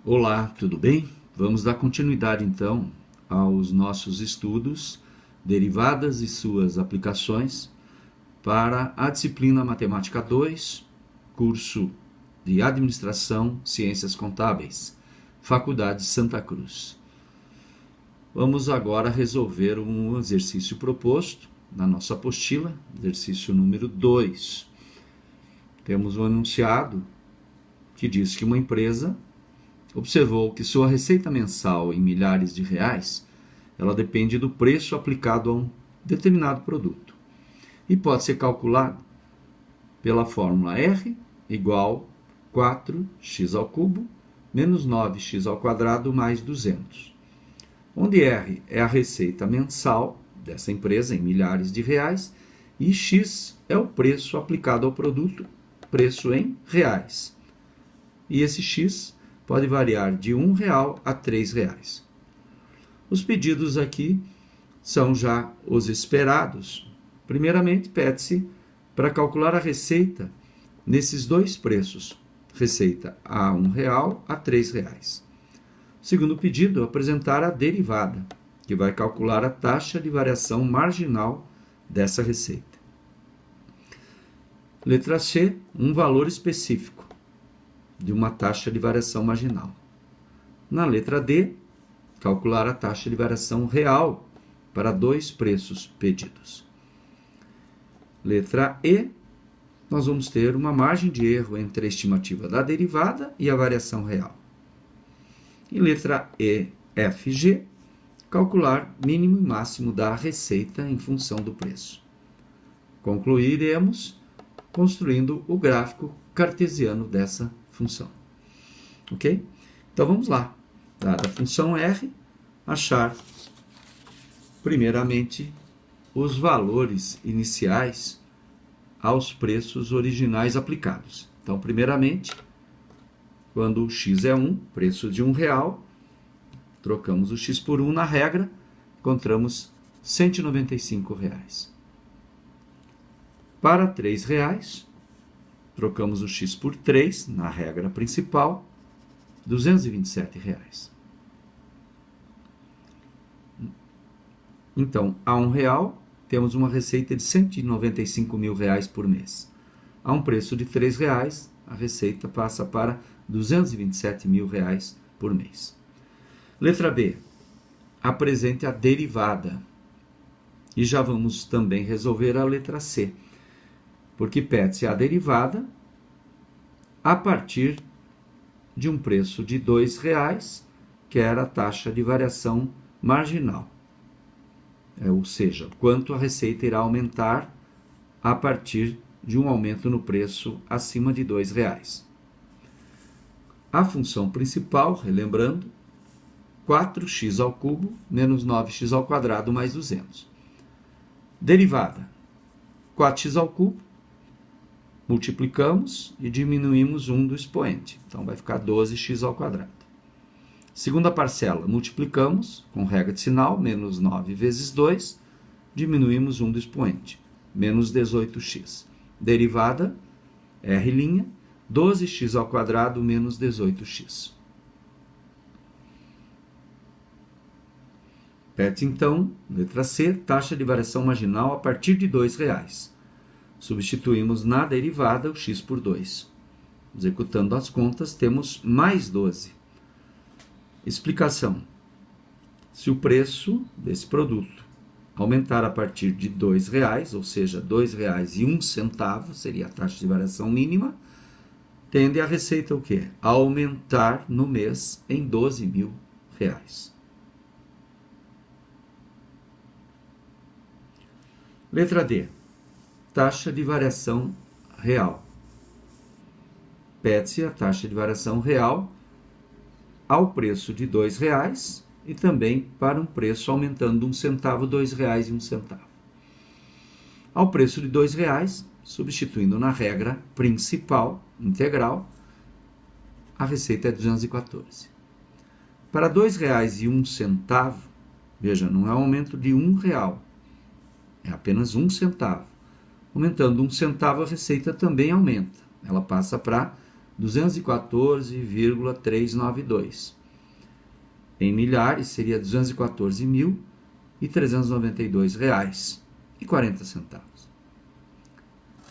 Olá, tudo bem? Vamos dar continuidade então aos nossos estudos, derivadas e suas aplicações para a disciplina Matemática 2, curso de Administração Ciências Contábeis, Faculdade Santa Cruz. Vamos agora resolver um exercício proposto na nossa apostila, exercício número 2. Temos um enunciado que diz que uma empresa observou que sua receita mensal em milhares de reais, ela depende do preço aplicado a um determinado produto e pode ser calculado pela fórmula R igual 4x ao cubo menos 9x ao quadrado mais 200, onde R é a receita mensal dessa empresa em milhares de reais e X é o preço aplicado ao produto, preço em reais. E esse X pode variar de R$1 a R$3. Os pedidos aqui são já os esperados. Primeiramente, pede-se para calcular a receita nesses dois preços, receita a R$1 a R$3. Segundo pedido, apresentar a derivada, que vai calcular a taxa de variação marginal dessa receita. Letra C, um valor específico de uma taxa de variação marginal. Na letra D, calcular a taxa de variação real para dois preços pedidos. Letra E, nós vamos ter uma margem de erro entre a estimativa da derivada e a variação real. E letra E, F, G, calcular mínimo e máximo da receita em função do preço. Concluiremos construindo o gráfico cartesiano dessa função. Ok? Então vamos lá. Dada a função R, achar primeiramente os valores iniciais aos preços originais aplicados. Então, primeiramente, quando o X é 1, preço de R$1, trocamos o X por 1 na regra, encontramos R$195. Para R$3, trocamos o X por 3, na regra principal, R$227. Então, a R$1, temos uma receita de R$195 mil por mês. A um preço de R$3, a receita passa para R$227 mil por mês. Letra B. Apresente a derivada. E já vamos também resolver a letra C, porque pede-se a derivada a partir de um preço de R$2, que era a taxa de variação marginal. Ou seja, quanto a receita irá aumentar a partir de um aumento no preço acima de R$2. A função principal, relembrando, 4x ao cubo menos 9x ao quadrado mais 200. Derivada, 4x ao cubo, multiplicamos e diminuímos 1 do expoente. Então, vai ficar 12x ao quadrado. Segunda parcela, multiplicamos com regra de sinal, menos 9 vezes 2, diminuímos 1 do expoente, menos 18x. Derivada, R', 12x ao quadrado menos 18x. Pede então, letra C, taxa de variação marginal a partir de R$2. Substituímos na derivada o x por 2. Executando as contas, temos mais 12. Explicação. Se o preço desse produto aumentar a partir de R$2, ou seja, R$2,01 seria a taxa de variação mínima, tende a receita o quê? A aumentar no mês em R$12.000. Letra D. Taxa de variação real. Pede-se a taxa de variação real ao preço de R$2 e também para um preço aumentando 1 centavo, R$2,01. Ao preço de R$2, substituindo na regra principal, integral, a receita é 214. Para R$2,01, veja, não é um aumento de R$1, é apenas 1 centavo. Aumentando 1 centavo, a receita também aumenta. Ela passa para 214,392. Em milhares, seria R$ 214.392,40.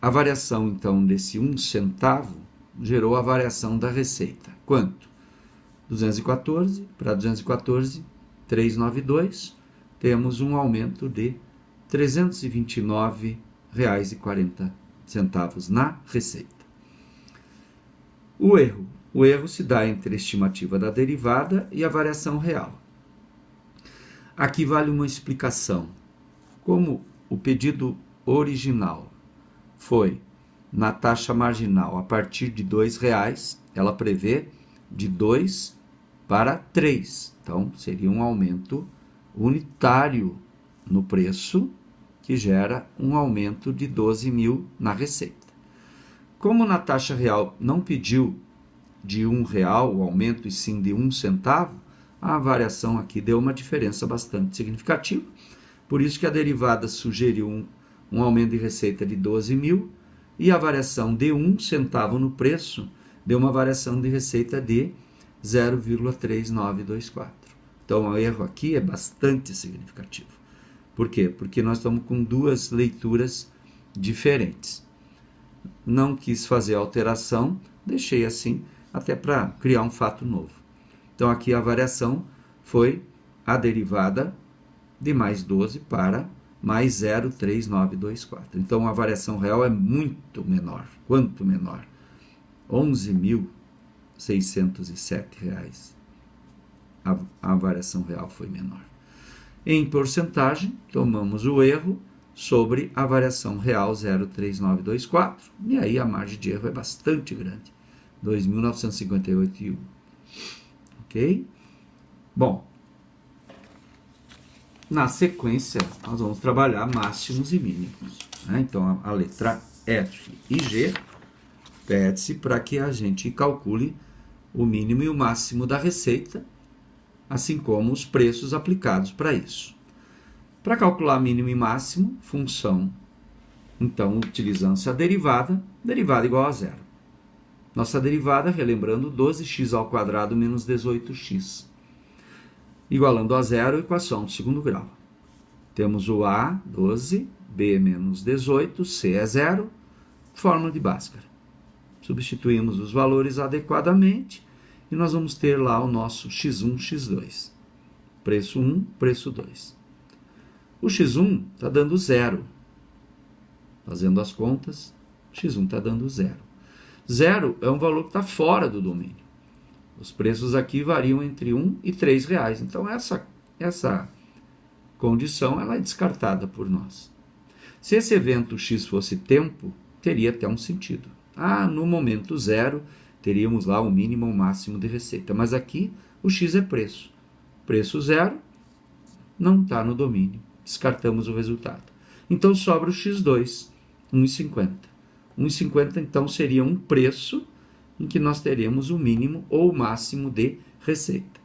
A variação, então, desse 1 centavo gerou a variação da receita. Quanto? 214 para 214,392, temos um aumento de R$ 329,40 na receita. O erro se dá entre a estimativa da derivada e a variação real. Aqui vale uma explicação. Como o pedido original foi na taxa marginal a partir de R$ 2,00, ela prevê de 2 para 3. Então, seria um aumento unitário no preço, que gera um aumento de 12.000 na receita. Como na taxa real não pediu de R$ 1,00 o aumento e sim de 1 centavo, a variação aqui deu uma diferença bastante significativa. Por isso que a derivada sugeriu um aumento de receita de 12.000 e a variação de 1 centavo no preço deu uma variação de receita de 0,3924. Então, o erro aqui é bastante significativo. Por quê? Porque nós estamos com duas leituras diferentes. Não quis fazer alteração, deixei assim, até para criar um fato novo. Então, aqui a variação foi a derivada de mais 12 para mais 0,3924. Então, a variação real é muito menor. Quanto menor? R$ 11.607. A variação real foi menor. Em porcentagem, tomamos o erro sobre a variação real 0,3924, e aí a margem de erro é bastante grande, 2.958,1. Ok? Bom, na sequência, nós vamos trabalhar máximos e mínimos. Né? Então, a letra F e G pede-se para que a gente calcule o mínimo e o máximo da receita, assim como os preços aplicados para isso. Para calcular mínimo e máximo, função, então, utilizando-se a derivada igual a zero. Nossa derivada, relembrando, 12x² menos 18x. Igualando a zero, equação do segundo grau. Temos o A, 12, B menos 18, C é zero, fórmula de Bhaskara. Substituímos os valores adequadamente e nós vamos ter lá o nosso x1, x2. Preço 1, preço 2. O x1 está dando zero. Fazendo as contas, x1 está dando zero. Zero é um valor que está fora do domínio. Os preços aqui variam entre R$ 1 e R$ 3,00. Então, essa condição ela é descartada por nós. Se esse evento x fosse tempo, teria até um sentido. No momento zero, teríamos lá o mínimo ou máximo de receita. Mas aqui, o x é preço. Preço zero não está no domínio. Descartamos o resultado. Então, sobra o x2, 1,50. 1,50, então, seria um preço em que nós teremos o mínimo ou o máximo de receita.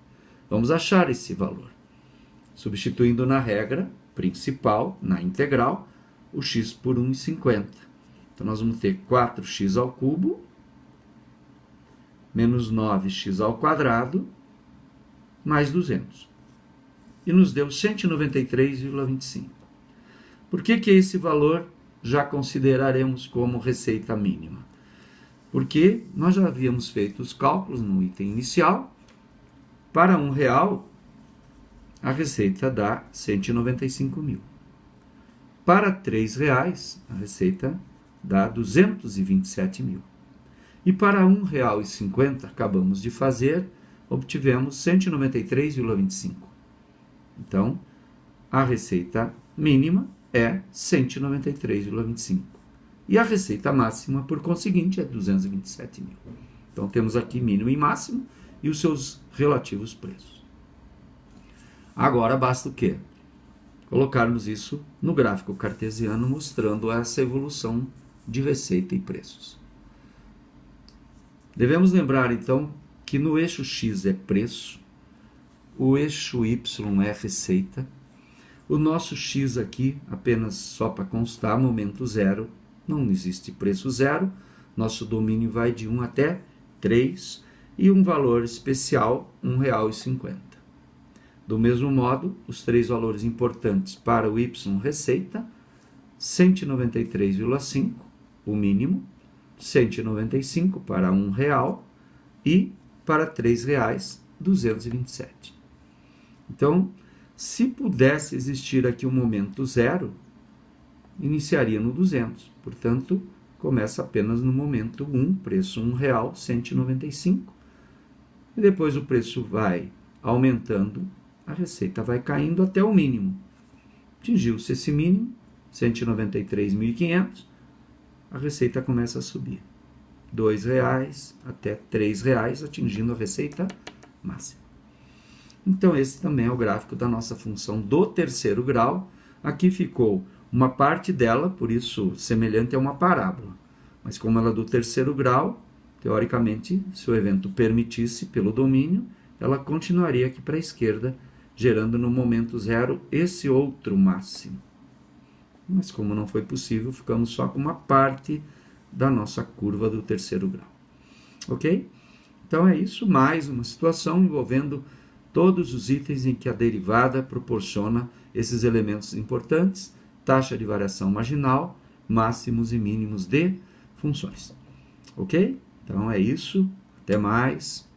Vamos achar esse valor. Substituindo na regra principal, na integral, o x por 1,50. Então, nós vamos ter 4x² menos 9x² mais 200. E nos deu 193,25. Por que esse valor já consideraremos como receita mínima? Porque nós já havíamos feito os cálculos no item inicial. Para R$ 1,00, a receita dá 195.000. Para R$ 3,00, a receita dá 227.000. E para R$ 1,50, acabamos de fazer, obtivemos 193,25. Então, a receita mínima é 193,25. E a receita máxima, por conseguinte, é 227.000. Então, temos aqui mínimo e máximo e os seus relativos preços. Agora, basta o quê? Colocarmos isso no gráfico cartesiano, mostrando essa evolução de receita e preços. Devemos lembrar, então, que no eixo X é preço, o eixo Y é receita, o nosso X aqui, apenas só para constar, momento zero, não existe preço zero, nosso domínio vai de 1 até 3 e um valor especial, R$ 1,50. Do mesmo modo, os três valores importantes para o Y receita, 193,5, o mínimo, 195 para R$ 1,00 e para R$ 3,227. Então, se pudesse existir aqui um momento zero, iniciaria no 200. Portanto, começa apenas no momento 1, preço R$ 1,00, 195. E depois o preço vai aumentando, a receita vai caindo até o mínimo. Atingiu-se esse mínimo, 193.500, a receita começa a subir. R$ 2,00 até R$ 3,00, atingindo a receita máxima. Então, esse também é o gráfico da nossa função do terceiro grau. Aqui ficou uma parte dela, por isso semelhante a uma parábola. Mas como ela é do terceiro grau, teoricamente, se o evento permitisse pelo domínio, ela continuaria aqui para a esquerda, gerando no momento zero esse outro máximo. Mas como não foi possível, ficamos só com uma parte da nossa curva do terceiro grau. Ok? Então é isso, mais uma situação envolvendo todos os itens em que a derivada proporciona esses elementos importantes, taxa de variação marginal, máximos e mínimos de funções. Ok? Então é isso, até mais.